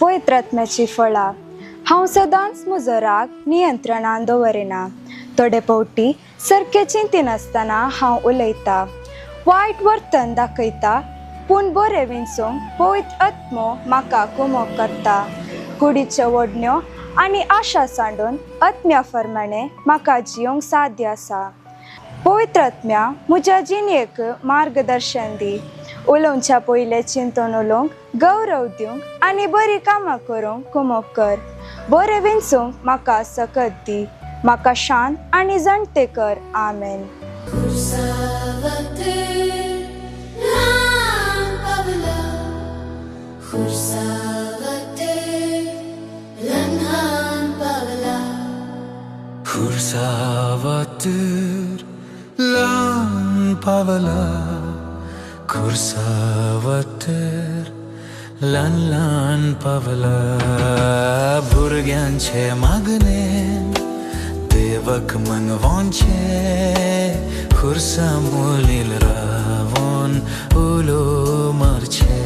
पवित्र आत्म्याची फळां हांव सदांच म्हजो राग नियंत्रणान दवरिना. थोडे फावटी सारके चिंतेन आसतना हांव उलयतां, वायट वर्तन दाखयता, पूण बरें विंचूंक पवित्र आत्मो म्हाका कुमक करता. कुडीच्यो ओडण्यो आनी आशा सांडून आत्म्या प्रमाणें म्हाका जियोंक साध्य आसा. पवित्र आत्म्या म्हज्या जिणेक मार्गदर्शन दी. उलोवच्या पयलें चिंतून उलोवंक, गौरव दिवंक आनी बरीं कामां करूंक कुमक कर. बरें विंचूंक म्हाका सकत दी. म्हाका शांत आनी जाणटे कर. आमेन. Kursavatır lan pavla, kursavatır lan pavla. Burganche magne devak manvanche, kursa mulil ravon ulo marche.